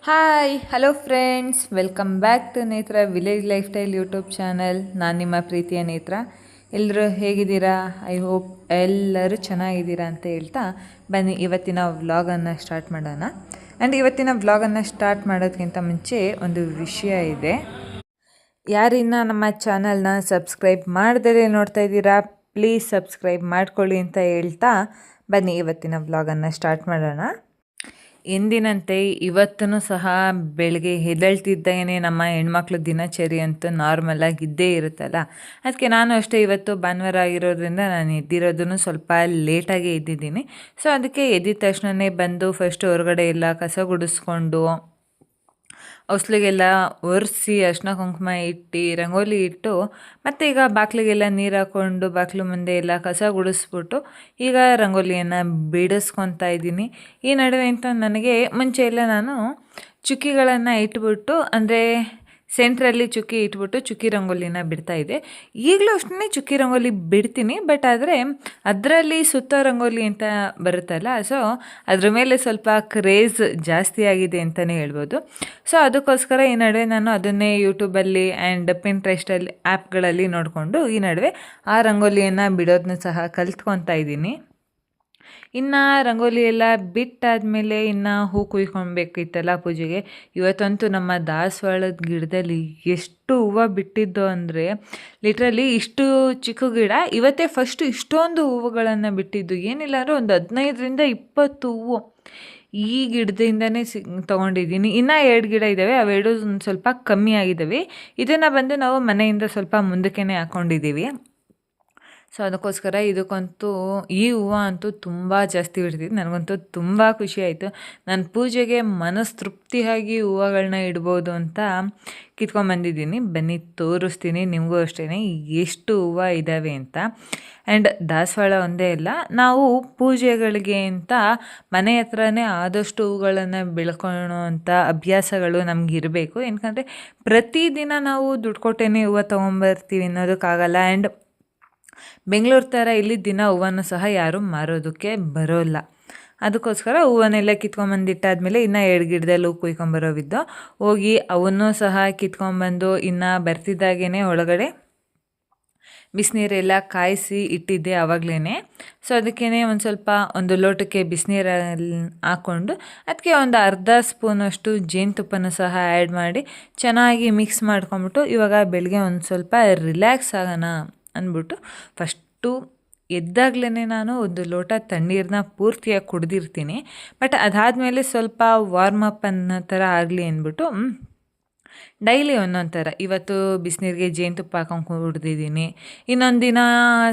Hi hello friends, welcome back to Netra village lifestyle YouTube channel. ನಾನು ನಿಮ್ಮ ಪ್ರೀತಿಯ ನೇತ್ರ. ಎಲ್ಲರೂ ಹೇಗಿದ್ದೀರಾ? ಐ ಹೋಪ್ ಎಲ್ಲರೂ ಚೆನ್ನಾಗಿದ್ದೀರಾ ಅಂತ ಹೇಳ್ತಾ ಬನ್ನಿ ಇವತ್ತಿನ ವ್ಲಾಗನ್ನು ಸ್ಟಾರ್ಟ್ ಮಾಡೋಣ. ಆ್ಯಂಡ್ ಇವತ್ತಿನ ವ್ಲಾಗನ್ನು ಸ್ಟಾರ್ಟ್ ಮಾಡೋದಕ್ಕಿಂತ ಮುಂಚೆ ಒಂದು ವಿಷಯ ಇದೆ. ಯಾರಿನ್ನ ನಮ್ಮ ಚಾನಲ್ನ ಸಬ್ಸ್ಕ್ರೈಬ್ ಮಾಡದೇ ನೋಡ್ತಾ ಇದ್ದೀರಾ, ಪ್ಲೀಸ್ ಸಬ್ಸ್ಕ್ರೈಬ್ ಮಾಡ್ಕೊಳ್ಳಿ ಅಂತ ಹೇಳ್ತಾ ಬನ್ನಿ ಇವತ್ತಿನ ವ್ಲಾಗನ್ನು ಸ್ಟಾರ್ಟ್ ಮಾಡೋಣ. ಎಂದಿನಂತೆ ಇವತ್ತೂ ಸಹ ಬೆಳಗ್ಗೆ ಎದ್ದೇಳ್ತಿದ್ದಾಗೇ ನಮ್ಮ ಹೆಣ್ಮಕ್ಳು ದಿನಚರಿ ಅಂತೂ ನಾರ್ಮಲಾಗಿ ಇದ್ದೇ ಇರುತ್ತಲ್ಲ. ಅದಕ್ಕೆ ನಾನು ಅಷ್ಟೇ ಇವತ್ತು ಭಾನುವಾರ ಆಗಿರೋದ್ರಿಂದ ನಾನು ಎದ್ದಿರೋದನ್ನು ಸ್ವಲ್ಪ ಲೇಟಾಗೇ ಎದ್ದಿದ್ದೀನಿ. ಸೊ ಅದಕ್ಕೆ ಎದ್ದಿದ ತಕ್ಷಣವೇ ಬಂದು ಫಸ್ಟ್ ಹೊರಗಡೆ ಎಲ್ಲ ಕಸ ಗುಡಿಸ್ಕೊಂಡು ಹೊಸ್ಲಿಗೆಲ್ಲ ಒರೆಸಿ ಅರ್ಶಿನ ಕುಂಕುಮ ಇಟ್ಟು ರಂಗೋಲಿ ಇಟ್ಟು ಮತ್ತು ಈಗ ಬಾಗಿಲಿಗೆಲ್ಲ ನೀರು ಹಾಕ್ಕೊಂಡು ಬಾಗಿಲು ಮುಂದೆ ಎಲ್ಲ ಕಸ ಗುಡಿಸ್ಬಿಟ್ಟು ಈಗ ರಂಗೋಲಿಯನ್ನು ಬಿಡಿಸ್ಕೊತಾ ಇದ್ದೀನಿ. ಈ ನಡುವೆ ಅಂತ ನನಗೆ ಮುಂಚೆ ಎಲ್ಲ ನಾನು ಚುಕ್ಕಿಗಳನ್ನು ಇಟ್ಬಿಟ್ಟು ಅಂದರೆ ಸೆಂಟ್ರಲ್ಲಿ ಚುಕ್ಕಿ ಇಟ್ಬಿಟ್ಟು ಚುಕ್ಕಿ ರಂಗೋಲಿನ ಬಿಡ್ತಾಯಿದ್ದೆ. ಈಗಲೂ ಅಷ್ಟೇ ಚುಕ್ಕಿ ರಂಗೋಲಿ ಬಿಡ್ತೀನಿ, ಬಟ್ ಆದರೆ ಅದರಲ್ಲಿ ಸುತ್ತ ರಂಗೋಲಿ ಅಂತ ಬರುತ್ತಲ್ಲ, ಸೊ ಅದ್ರ ಮೇಲೆ ಸ್ವಲ್ಪ ಕ್ರೇಜ್ ಜಾಸ್ತಿ ಆಗಿದೆ ಅಂತಲೇ ಹೇಳ್ಬೋದು. ಸೊ ಅದಕ್ಕೋಸ್ಕರ ಈ ನಡುವೆ ನಾನು ಅದನ್ನೇ ಯೂಟ್ಯೂಬಲ್ಲಿ ಆ್ಯಂಡ್ ಪಿಂಟ್ರೆಸ್ಟಲ್ಲಿ ಆ್ಯಪ್ಗಳಲ್ಲಿ ನೋಡಿಕೊಂಡು ಈ ನಡುವೆ ಆ ರಂಗೋಲಿಯನ್ನು ಬಿಡೋದನ್ನ ಸಹ ಕಲ್ತ್ಕೊತಾ ಇದ್ದೀನಿ. ಇನ್ನು ರಂಗೋಲಿ ಎಲ್ಲ ಬಿಟ್ಟಾದಮೇಲೆ ಇನ್ನು ಹೂ ಕುಯ್ಕೊಬೇಕಿತ್ತಲ್ಲ ಪೂಜೆಗೆ. ಇವತ್ತಂತೂ ನಮ್ಮ ದಾಸವಾಳದ ಗಿಡದಲ್ಲಿ ಎಷ್ಟು ಹೂವು ಬಿಟ್ಟಿದ್ದು ಅಂದರೆ ಲಿಟ್ರಲಿ ಇಷ್ಟು ಚಿಕ್ಕ ಗಿಡ ಇವತ್ತೇ ಫಸ್ಟು ಇಷ್ಟೊಂದು ಹೂವುಗಳನ್ನು ಬಿಟ್ಟಿದ್ದು. ಏನಿಲ್ಲ ಅಂದರೆ ಒಂದು 15-20 ಹೂವು ಈ ಗಿಡದಿಂದನೇ ತೊಗೊಂಡಿದ್ದೀನಿ. ಇನ್ನೂ 2 ಗಿಡ ಇದ್ದಾವೆ, ಅವೆರಡು ಒಂದು ಸ್ವಲ್ಪ ಕಮ್ಮಿ ಆಗಿದ್ದಾವೆ. ಇದನ್ನು ಬಂದು ನಾವು ಮನೆಯಿಂದ ಸ್ವಲ್ಪ ಮುಂದಕ್ಕೆ ಹಾಕ್ಕೊಂಡಿದ್ದೀವಿ. ಸೊ ಅದಕ್ಕೋಸ್ಕರ ಇದಕ್ಕಂತೂ ಈ ಹೂವು ಅಂತೂ ತುಂಬ ಜಾಸ್ತಿ ಬಿಡ್ತಿದ್ದು. ನನಗಂತೂ ತುಂಬ ಖುಷಿ ಆಯಿತು. ನಾನು ಪೂಜೆಗೆ ಮನಸ್ತೃಪ್ತಿಯಾಗಿ ಹೂವುಗಳನ್ನ ಇಡ್ಬೋದು ಅಂತ ಕಿತ್ಕೊಂಡ್ಬಂದಿದ್ದೀನಿ. ಬನ್ನಿ ತೋರಿಸ್ತೀನಿ ನಿಮಗೂ ಅಷ್ಟೇ ಎಷ್ಟು ಹೂವು ಇದ್ದಾವೆ ಅಂತ. ಆ್ಯಂಡ್ ದಾಸವಾಳ ಒಂದೇ ಇಲ್ಲ, ನಾವು ಪೂಜೆಗಳಿಗೆ ಅಂತ ಮನೆ ಹತ್ರನೇ ಆದಷ್ಟು ಹೂಗಳನ್ನು ಬೆಳ್ಕೊಳ್ಳೋ ಅಂಥ ಅಭ್ಯಾಸಗಳು ನಮಗಿರಬೇಕು. ಯಾಕಂದರೆ ಪ್ರತಿದಿನ ನಾವು ದುಡ್ಡು ಕೊಟ್ಟೇ ಹೂವು ತೊಗೊಂಬರ್ತೀವಿ ಅನ್ನೋದಕ್ಕಾಗಲ್ಲ. ಆ್ಯಂಡ್ ಬೆಂಗಳೂರು ಥರ ಇಲ್ಲಿ ದಿನ ಹೂವನ್ನು ಸಹ ಯಾರೂ ಮಾರೋದಕ್ಕೆ ಬರೋಲ್ಲ. ಅದಕ್ಕೋಸ್ಕರ ಹೂವನ್ನೆಲ್ಲ ಕಿತ್ಕೊಂಬಂದಿಟ್ಟಾದಮೇಲೆ ಇನ್ನು 2 ಗಿಡದಲ್ಲಿ ಹೂ ಕುಯ್ಕೊಂಬರೋವಿದ್ದು ಹೋಗಿ ಅವನ್ನು ಸಹ ಕಿತ್ಕೊಂಬಂದು ಇನ್ನು ಬರ್ತಿದ್ದಾಗೇ ಒಳಗಡೆ ಬಿಸಿನೀರೆಲ್ಲ ಕಾಯಿಸಿ ಇಟ್ಟಿದ್ದೆ ಆವಾಗಲೇ. ಸೊ ಅದಕ್ಕೇ ಒಂದು ಲೋಟಕ್ಕೆ ಬಿಸಿನೀರಲ್ಲಿ ಹಾಕ್ಕೊಂಡು ಅದಕ್ಕೆ ಒಂದು ಅರ್ಧ ಸ್ಪೂನಷ್ಟು ಜೇನುತುಪ್ಪನೂ ಸಹ ಆ್ಯಡ್ ಮಾಡಿ ಚೆನ್ನಾಗಿ ಮಿಕ್ಸ್ ಮಾಡ್ಕೊಂಬಿಟ್ಟು ಇವಾಗ ಬೆಳಗ್ಗೆ ಒಂದು ಸ್ವಲ್ಪ ರಿಲ್ಯಾಕ್ಸ್ ಆಗೋಣ ಅಂದ್ಬಿಟ್ಟು ಫಸ್ಟು ಎದ್ದಾಗಲೇ ನಾನು ಒಂದು ಲೋಟ ತಣ್ಣೀರನ್ನ ಪೂರ್ತಿಯಾಗಿ ಕುಡ್ದಿರ್ತೀನಿ. ಬಟ್ ಅದಾದಮೇಲೆ ಸ್ವಲ್ಪ ವಾರ್ಮಪ್ ಅನ್ನೋ ಥರ ಆಗಲಿ ಅಂದ್ಬಿಟ್ಟು ಡೈಲಿ ಒಂದೊಂದು ಥರ. ಇವತ್ತು ಬಿಸಿನೀರಿಗೆ ಜೇನುತುಪ್ಪ ಹಾಕೊಂಡು ಕುಡ್ದಿದ್ದೀನಿ, ಇನ್ನೊಂದು ದಿನ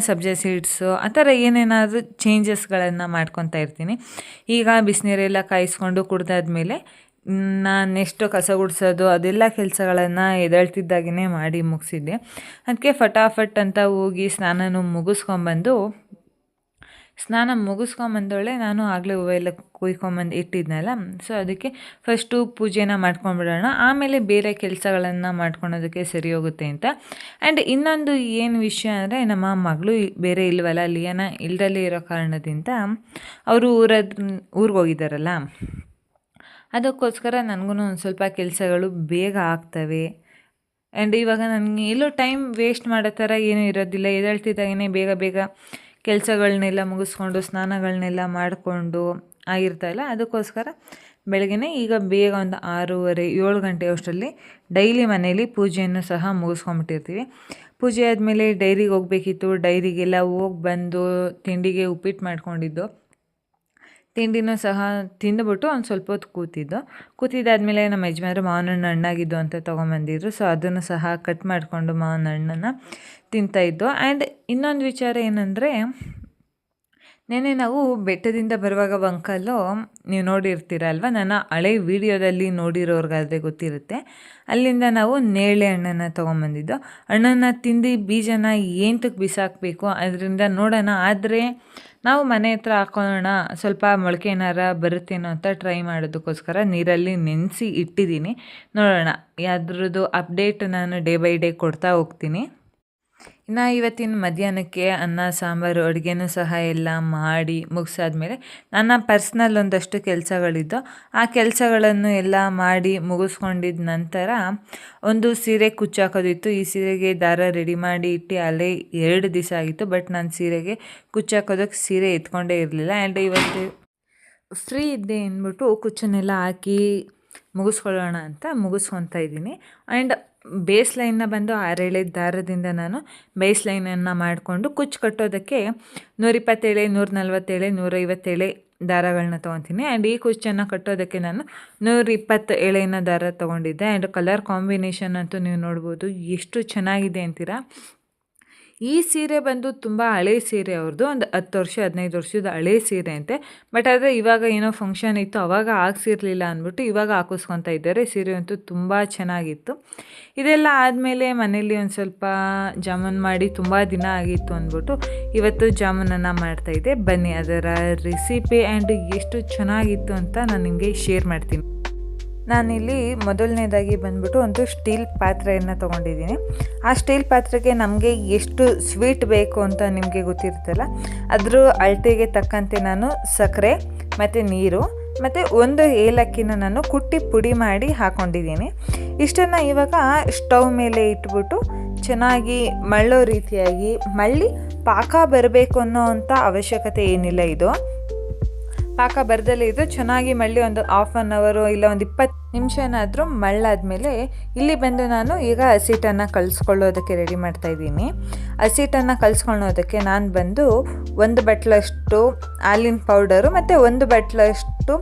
ಸಬ್ಜಾ ಸೀಡ್ಸು, ಆ ಥರ ಏನೇನಾದರೂ ಚೇಂಜಸ್ಗಳನ್ನು ಮಾಡ್ಕೊತಾ ಇರ್ತೀನಿ. ಈಗ ಬಿಸಿನೀರೆಲ್ಲ ಕಾಯಿಸ್ಕೊಂಡು ಕುಡ್ದಾದ್ಮೇಲೆ ನಾನು ನೆಕ್ಸ್ಟು ಕಸ ಗುಡಿಸೋದು ಅದೆಲ್ಲ ಕೆಲಸಗಳನ್ನು ಎದ್ದೇಳ್ತಿದ್ದಾಗೇ ಮಾಡಿ ಮುಗಿಸಿದ್ದೆ. ಅದಕ್ಕೆ ಫಟಾಫಟ್ ಅಂತ ಹೋಗಿ ಸ್ನಾನ ಮುಗಿಸ್ಕೊಂಬಂದವಳೆ ನಾನು ಆಗಲೇ ಹೂವೆಲ್ಲ ಕುಯ್ಕೊಂಬಂದು ಇಟ್ಟಿದ್ನಲ್ಲ. ಸೊ ಅದಕ್ಕೆ ಫಸ್ಟು ಪೂಜೆನ ಮಾಡ್ಕೊಂಬಿಡೋಣ, ಆಮೇಲೆ ಬೇರೆ ಕೆಲಸಗಳನ್ನು ಮಾಡ್ಕೊಳೋದಕ್ಕೆ ಸರಿ ಹೋಗುತ್ತೆ ಅಂತ. ಆ್ಯಂಡ್ ಇನ್ನೊಂದು ಏನು ವಿಷಯ ಅಂದರೆ ನಮ್ಮ ಮಗಳು ಬೇರೆ ಇಲ್ವಲ್ಲ, ಲಿಯಾನ ಇಲ್ದಲೇ ಇರೋ ಕಾರಣದಿಂದ ಅವರು ಊರಿಗೆ ಹೋಗಿದ್ದಾರಲ್ಲ, ಅದಕ್ಕೋಸ್ಕರ ನನಗೂ ಒಂದು ಸ್ವಲ್ಪ ಕೆಲಸಗಳು ಬೇಗ ಆಗ್ತವೆ. ಆ್ಯಂಡ್ ಇವಾಗ ನನಗೆ ಎಲ್ಲೂ ಟೈಮ್ ವೇಸ್ಟ್ ಮಾಡೋ ಥರ ಏನೂ ಇರೋದಿಲ್ಲ. ಎದ್ದೇಳ್ತಿದ್ದಾಗೇ ಬೇಗ ಬೇಗ ಕೆಲಸಗಳನ್ನೆಲ್ಲ ಮುಗಿಸ್ಕೊಂಡು ಸ್ನಾನಗಳನ್ನೆಲ್ಲ ಮಾಡಿಕೊಂಡು ಆಗಿರ್ತಾಯಿಲ್ಲ. ಅದಕ್ಕೋಸ್ಕರ ಬೆಳಗ್ಗೆ ಈಗ ಬೇಗ ಒಂದು 6:30-7 ಗಂಟೆ ಅಷ್ಟರಲ್ಲಿ ಡೈಲಿ ಮನೇಲಿ ಪೂಜೆಯನ್ನು ಸಹ ಮುಗಿಸ್ಕೊಂಬಿಟ್ಟಿರ್ತೀವಿ. ಪೂಜೆ ಆದಮೇಲೆ ಡೈರಿಗೆ ಹೋಗಬೇಕಿತ್ತು. ಡೈರಿಗೆಲ್ಲ ಹೋಗಿ ಬಂದು ತಿಂಡಿಗೆ ಉಪ್ಪಿಟ್ಟು ಮಾಡ್ಕೊಂಡಿದ್ದು, ತಿಂಡಿನೂ ಸಹ ತಿಂದುಬಿಟ್ಟು ಒಂದು ಸ್ವಲ್ಪ ಹೊತ್ತು ಕೂತಿದ್ದಾದಮೇಲೆ ನಮ್ಮ ಯಜಮಾನರು ಮಾವಿನ ಹಣ್ಣು ಹಣ್ಣಾಗಿದ್ದು ಅಂತ ತೊಗೊಂಬಂದಿದ್ರು. ಸೊ ಅದನ್ನು ಸಹ ಕಟ್ ಮಾಡಿಕೊಂಡು ಮಾವಿನ ಹಣ್ಣನ್ನು ತಿಂತಾಯಿದ್ದು. ಆ್ಯಂಡ್ ಇನ್ನೊಂದು ವಿಚಾರ ಏನಂದರೆ, ನೆನ್ನೆ ನಾವು ಬೆಟ್ಟದಿಂದ ಬರುವಾಗ ಅಂಕಲು ನೀವು ನೋಡಿರ್ತೀರಲ್ವ, ನನ್ನ ಹಳೆ ವೀಡಿಯೋದಲ್ಲಿ ನೋಡಿರೋರ್ಗಾದರೆ ಗೊತ್ತಿರುತ್ತೆ. ಅಲ್ಲಿಂದ ನಾವು ನೇರಳೆ ಹಣ್ಣನ್ನು ತೊಗೊಂಬಂದಿದ್ದು. ಹಣ್ಣನ್ನು ತಿಂದು ಬೀಜನ ಏನಕ್ಕೆ ಬಿಸಾಕಬೇಕು, ಅದರಿಂದ ನೋಡೋಣ, ಆದರೆ ನಾವು ಮನೆ ಹತ್ರ ಹಾಕೊಳ್ಳೋಣ, ಸ್ವಲ್ಪ ಮೊಳಕೆ ಏನಾರ ಬರುತ್ತೇನೋ ಅಂತ ಟ್ರೈ ಮಾಡೋದಕ್ಕೋಸ್ಕರ ನೀರಲ್ಲಿ ನೆನೆಸಿ ಇಟ್ಟಿದ್ದೀನಿ. ನೋಡೋಣ, ಅದ್ರದ್ದು ಅಪ್ಡೇಟ್ ನಾನು ಡೇ ಬೈ ಡೇ ಕೊಡ್ತಾ ಹೋಗ್ತೀನಿ. ಇನ್ನು ಇವತ್ತಿನ ಮಧ್ಯಾಹ್ನಕ್ಕೆ ಅನ್ನ ಸಾಂಬಾರು ಅಡುಗೆನೂ ಸಹ ಎಲ್ಲ ಮಾಡಿ ಮುಗಿಸಾದ್ಮೇಲೆ ನನ್ನ ಪರ್ಸ್ನಲ್ ಒಂದಷ್ಟು ಕೆಲಸಗಳಿದ್ದು ಆ ಕೆಲಸಗಳನ್ನು ಎಲ್ಲ ಮಾಡಿ ಮುಗಿಸ್ಕೊಂಡಿದ್ದ ನಂತರ ಒಂದು ಸೀರೆ ಕುಚ್ಚಾಕೋದಿತ್ತು. ಈ ಸೀರೆಗೆ ದಾರ ರೆಡಿ ಮಾಡಿ ಇಟ್ಟು ಅಲ್ಲೇ 2 ದಿವಸ ಆಗಿತ್ತು. ಬಟ್ ನಾನು ಸೀರೆಗೆ ಕುಚ್ಚಾಕೋದಕ್ಕೆ ಸೀರೆ ಎತ್ಕೊಂಡೇ ಇರಲಿಲ್ಲ. ಆ್ಯಂಡ್ ಇವತ್ತು ಫ್ರೀ ಇದ್ದೆ ಅಂದ್ಬಿಟ್ಟು ಕುಚ್ಚನ್ನೆಲ್ಲ ಹಾಕಿ ಮುಗಿಸ್ಕೊಳ್ಳೋಣ ಅಂತ ಮುಗಿಸ್ಕೊತಾ ಇದ್ದೀನಿ. ಆ್ಯಂಡ್ ಬೇಸ್ ಲೈನ್ನ ಬಂದು 6 ಎಳೆ ದಾರದಿಂದ ನಾನು ಬೇಸ್ ಲೈನನ್ನು ಮಾಡಿಕೊಂಡು ಕುಚ್ಚು ಕಟ್ಟೋದಕ್ಕೆ 120 ಎಳೆ, 140 ಎಳೆ, 150 ಎಳೆ ದಾರಗಳನ್ನ ತೊಗೊತೀನಿ. ಆ್ಯಂಡ್ ಈ ಕುಚ್ಚನ್ನು ಕಟ್ಟೋದಕ್ಕೆ ನಾನು 120 ಎಳೆನ ದಾರ ತೊಗೊಂಡಿದ್ದೆ. ಆ್ಯಂಡ್ ಕಲರ್ ಕಾಂಬಿನೇಷನ್ ಅಂತೂ ನೀವು ನೋಡ್ಬೋದು ಎಷ್ಟು ಚೆನ್ನಾಗಿದೆ ಅಂತೀರಾ. ಈ ಸೀರೆ ಬಂದು ತುಂಬ ಹಳೆ ಸೀರೆ ಅವ್ರದ್ದು, ಒಂದು 10 ವರ್ಷ 15 ವರ್ಷದ ಹಳೆ ಸೀರೆ ಅಂತೆ. ಬಟ್ ಆದರೆ ಇವಾಗ ಏನೋ ಫಂಕ್ಷನ್ ಇತ್ತು, ಅವಾಗ ಹಾಕ್ಸಿರ್ಲಿಲ್ಲ ಅಂದ್ಬಿಟ್ಟು ಇವಾಗ ಹಾಕಿಸ್ಕೊತಾ ಇದ್ದಾರೆ. ಸೀರೆ ಅಂತೂ ತುಂಬ ಚೆನ್ನಾಗಿತ್ತು. ಇದೆಲ್ಲ ಆದಮೇಲೆ ಮನೇಲಿ ಒಂದು ಸ್ವಲ್ಪ ಜಾಮೂನ್ ಮಾಡಿ ತುಂಬ ದಿನ ಆಗಿತ್ತು ಅಂದ್ಬಿಟ್ಟು ಇವತ್ತು ಜಾಮೂನನ್ನು ಮಾಡ್ತಾಯಿದ್ದೆ. ಬನ್ನಿ ಅದರ ರೆಸಿಪಿ ಆ್ಯಂಡ್ ಎಷ್ಟು ಚೆನ್ನಾಗಿತ್ತು ಅಂತ ನಾನು ನಿಮಗೆ ಶೇರ್ ಮಾಡ್ತೀನಿ. ನಾನಿಲ್ಲಿ ಮೊದಲನೇದಾಗಿ ಬಂದ್ಬಿಟ್ಟು ಒಂದು ಸ್ಟೀಲ್ ಪಾತ್ರೆಯನ್ನು ತೊಗೊಂಡಿದ್ದೀನಿ. ಆ ಸ್ಟೀಲ್ ಪಾತ್ರೆಗೆ ನಮಗೆ ಎಷ್ಟು ಸ್ವೀಟ್ ಬೇಕು ಅಂತ ನಿಮಗೆ ಗೊತ್ತಿರುತ್ತಲ್ಲ, ಅದ್ರ ಅಳತೆಗೆ ತಕ್ಕಂತೆ ನಾನು ಸಕ್ಕರೆ ಮತ್ತು ನೀರು ಮತ್ತು 1 ಏಲಕ್ಕಿನ ನಾನು ಕುಟ್ಟಿ ಪುಡಿ ಮಾಡಿ ಹಾಕ್ಕೊಂಡಿದ್ದೀನಿ. ಇಷ್ಟನ್ನು ಇವಾಗ ಸ್ಟವ್ ಮೇಲೆ ಇಟ್ಬಿಟ್ಟು ಚೆನ್ನಾಗಿ ಮಳ್ಳೋ ರೀತಿಯಾಗಿ ಮಳ್ಳಿ ಪಾಕ ಬರಬೇಕು ಅನ್ನೋ ಅಂಥ ಅವಶ್ಯಕತೆ ಏನಿಲ್ಲ. ಇದು ಪಾಕ ಬರದಲ್ಲೇ ಇದು ಚೆನ್ನಾಗಿ ಮಳ್ಳಿ ಒಂದು 1/2 ಅವರ್ ಇಲ್ಲ ಒಂದು 20 ನಿಮಿಷನಾದರೂ ಮಳ್ಳಾದಮೇಲೆ ಇಲ್ಲಿ ಬಂದು ನಾನು ಈಗ ಹಸಿಟ್ಟನ್ನು ಕಲಿಸ್ಕೊಳ್ಳೋದಕ್ಕೆ ರೆಡಿ ಮಾಡ್ತಾಯಿದ್ದೀನಿ. ಹಸಿಟ್ಟನ್ನು ಕಲಿಸ್ಕೊಳ್ಳೋದಕ್ಕೆ ನಾನು ಬಂದು 1 ಬಟ್ಲಷ್ಟು ಹಾಲಿನ ಪೌಡರು ಮತ್ತು 1 ಬಟ್ಲಷ್ಟು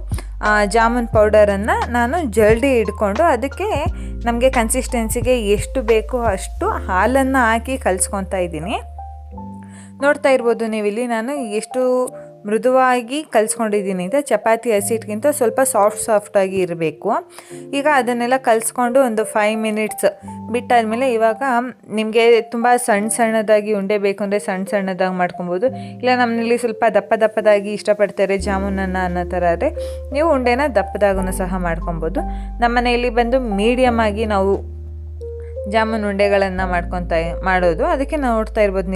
ಜಾಮೂನ್ ಪೌಡರನ್ನು ನಾನು ಜಲ್ದಿ ಇಟ್ಕೊಂಡು ಅದಕ್ಕೆ ನಮಗೆ ಕನ್ಸಿಸ್ಟೆನ್ಸಿಗೆ ಎಷ್ಟು ಬೇಕೋ ಅಷ್ಟು ಹಾಲನ್ನು ಹಾಕಿ ಕಲಿಸ್ಕೊತಾ ಇದ್ದೀನಿ. ನೋಡ್ತಾ ಇರ್ಬೋದು ನೀವಿಲ್ಲಿ ನಾನು ಎಷ್ಟು ಮೃದುವಾಗಿ ಕಲಿಸ್ಕೊಂಡಿದ್ದೀನಿ ಅಂತ. ಚಪಾತಿ ಹಸಿಟ್ಗಿಂತ ಸ್ವಲ್ಪ ಸಾಫ್ಟಾಗಿ ಇರಬೇಕು. ಈಗ ಅದನ್ನೆಲ್ಲ ಕಲಿಸ್ಕೊಂಡು ಒಂದು 5 ಮಿನಿಟ್ಸ್ ಬಿಟ್ಟಾದಮೇಲೆ ಇವಾಗ ನಿಮಗೆ ತುಂಬ ಸಣ್ಣದಾಗಿ ಉಂಡೆ ಬೇಕು ಅಂದರೆ ಸಣ್ಣದಾಗಿ ಮಾಡ್ಕೊಬೋದು. ಇಲ್ಲ ನಮ್ಮನೇಲಿ ಸ್ವಲ್ಪ ದಪ್ಪದಾಗಿ ಇಷ್ಟಪಡ್ತಾರೆ ಜಾಮೂನನ್ನು ಅನ್ನೋ ಥರ ಆದರೆ ನೀವು ಉಂಡೆನ ದಪ್ಪದಾಗೂ ಸಹ ಮಾಡ್ಕೊಬೋದು. ನಮ್ಮ ಮನೆಯಲ್ಲಿ ಬಂದು ಮೀಡಿಯಮ್ ಆಗಿ ನಾವು ಜಾಮೂನ್ ಉಂಡೆಗಳನ್ನು ಮಾಡೋದು. ಅದಕ್ಕೆ ನೋಡ್ತಾ ಇರ್ಬೋದು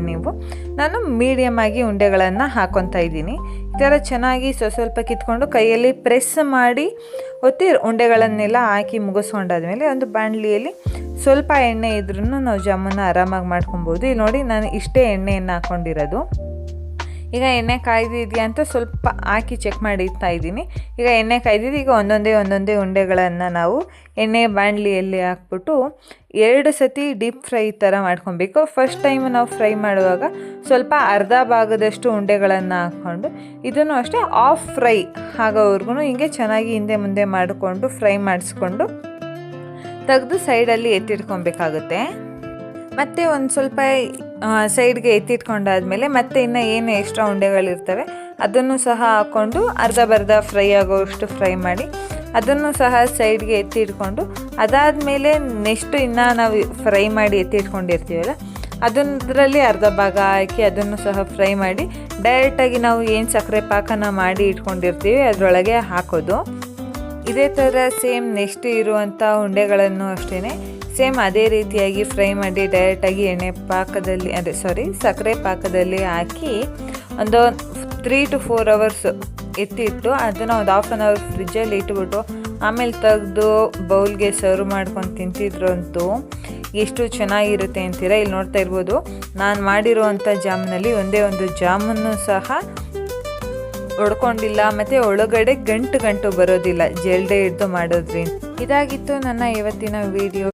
ನೀವು ನಾನು ಮೀಡಿಯಮ್ ಆಗಿ ಉಂಡೆಗಳನ್ನು ಹಾಕ್ಕೊತಾ ಇದ್ದೀನಿ. ಈ ಥರ ಚೆನ್ನಾಗಿ ಸ್ವಲ್ಪ ಕಿತ್ಕೊಂಡು ಕೈಯಲ್ಲಿ ಪ್ರೆಸ್ ಮಾಡಿ ಒತ್ತಿ ಉಂಡೆಗಳನ್ನೆಲ್ಲ ಹಾಕಿ ಮುಗಿಸ್ಕೊಂಡಾದ್ಮೇಲೆ ಒಂದು ಬಾಣಲಿಯಲ್ಲಿ ಸ್ವಲ್ಪ ಎಣ್ಣೆ ಇದ್ರೂ ನಾವು ಜಾಮೂನ ಆರಾಮಾಗಿ ಮಾಡ್ಕೊಬೋದು. ಇಲ್ಲಿ ನೋಡಿ ನಾನು ಇಷ್ಟೇ ಎಣ್ಣೆಯನ್ನು ಹಾಕ್ಕೊಂಡಿರೋದು. ಈಗ ಎಣ್ಣೆ ಕಾಯ್ದಿದೆಯಾ ಅಂತ ಸ್ವಲ್ಪ ಹಾಕಿ ಚೆಕ್ ಮಾಡಿರ್ತಾ ಇದ್ದೀನಿ. ಈಗ ಎಣ್ಣೆ ಕಾಯ್ದಿದ್ದು ಈಗ ಒಂದೊಂದೇ ಉಂಡೆಗಳನ್ನು ನಾವು ಎಣ್ಣೆ ಬಾಣಲಿಯಲ್ಲಿ ಹಾಕ್ಬಿಟ್ಟು 2 ಸತಿ ಡೀಪ್ ಫ್ರೈ ಥರ ಮಾಡ್ಕೊಬೇಕು. ಫಸ್ಟ್ ಟೈಮ್ ನಾವು ಫ್ರೈ ಮಾಡುವಾಗ ಸ್ವಲ್ಪ ಅರ್ಧ ಭಾಗದಷ್ಟು ಉಂಡೆಗಳನ್ನು ಹಾಕ್ಕೊಂಡು ಇದನ್ನು ಅಷ್ಟೇ ಆಫ್ ಫ್ರೈ ಆಗೋವರೆಗೂ ಹಿಂಗೆ ಚೆನ್ನಾಗಿ ಹಿಂದೆ ಮುಂದೆ ಮಾಡಿಕೊಂಡು ಫ್ರೈ ಮಾಡಿಸ್ಕೊಂಡು ತೆಗೆದು ಸೈಡಲ್ಲಿ ಎತ್ತಿಟ್ಕೊಬೇಕಾಗುತ್ತೆ. ಮತ್ತು ಒಂದು ಸ್ವಲ್ಪ ಸೈಡ್ಗೆ ಎತ್ತಿಟ್ಕೊಂಡಾದ್ಮೇಲೆ ಮತ್ತೆ ಇನ್ನು ಏನು ಎಕ್ಸ್ಟ್ರಾ ಉಂಡೆಗಳಿರ್ತವೆ ಅದನ್ನು ಸಹ ಹಾಕ್ಕೊಂಡು ಅರ್ಧ ಫ್ರೈ ಆಗೋಷ್ಟು ಫ್ರೈ ಮಾಡಿ ಅದನ್ನು ಸಹ ಸೈಡ್ಗೆ ಎತ್ತಿಟ್ಕೊಂಡು ಅದಾದಮೇಲೆ ನೆಕ್ಸ್ಟ್ ಇನ್ನು ನಾವು ಫ್ರೈ ಮಾಡಿ ಎತ್ತಿಟ್ಕೊಂಡಿರ್ತೀವಲ್ಲ ಅದರಲ್ಲಿ ಅರ್ಧ ಭಾಗ ಹಾಕಿ ಅದನ್ನು ಸಹ ಫ್ರೈ ಮಾಡಿ ಡೈರೆಕ್ಟಾಗಿ ನಾವು ಏನು ಸಕ್ಕರೆ ಪಾಕನ ಮಾಡಿ ಇಟ್ಕೊಂಡಿರ್ತೀವಿ ಅದರೊಳಗೆ ಹಾಕೋದು. ಇದೇ ಥರ ಸೇಮ್ ನೆಕ್ಸ್ಟ್ ಇರುವಂಥ ಉಂಡೆಗಳನ್ನು ಅಷ್ಟೇ ಸೇಮ್ ಅದೇ ರೀತಿಯಾಗಿ ಫ್ರೈ ಮಾಡಿ ಡೈರೆಕ್ಟಾಗಿ ಸಕ್ಕರೆ ಪಾಕದಲ್ಲಿ ಹಾಕಿ ಒಂದು 3 to 4 ಅವರ್ಸ್ ಎತ್ತಿಟ್ಟು ಅದನ್ನು ಒಂದು 1/2 ಅವರ್ ಫ್ರಿಜ್ಜಲ್ಲಿ ಇಟ್ಬಿಟ್ಟು ಆಮೇಲೆ ತೆಗೆದು ಬೌಲ್ಗೆ ಸರ್ವ್ ಮಾಡ್ಕೊಂಡು ತಿಂತಿದ್ರಂತೂ ಎಷ್ಟು ಚೆನ್ನಾಗಿರುತ್ತೆ ಅಂತೀರಾ. ಇಲ್ಲಿ ನೋಡ್ತಾ ಇರ್ಬೋದು ನಾನು ಮಾಡಿರುವಂಥ ಜಾಮೂನಲ್ಲಿ ಒಂದೇ ಒಂದು ಜಾಮೂನು ಸಹ ಒಡ್ಕೊಂಡಿಲ್ಲ ಮತ್ತು ಒಳಗಡೆ ಗಂಟು ಬರೋದಿಲ್ಲ ಜಲ್ಡೆ ಹಿಡ್ದು ಮಾಡೋದ್ರಿಂದ. ಇದಾಗಿತ್ತು ನನ್ನ ಇವತ್ತಿನ ವಿಡಿಯೋ.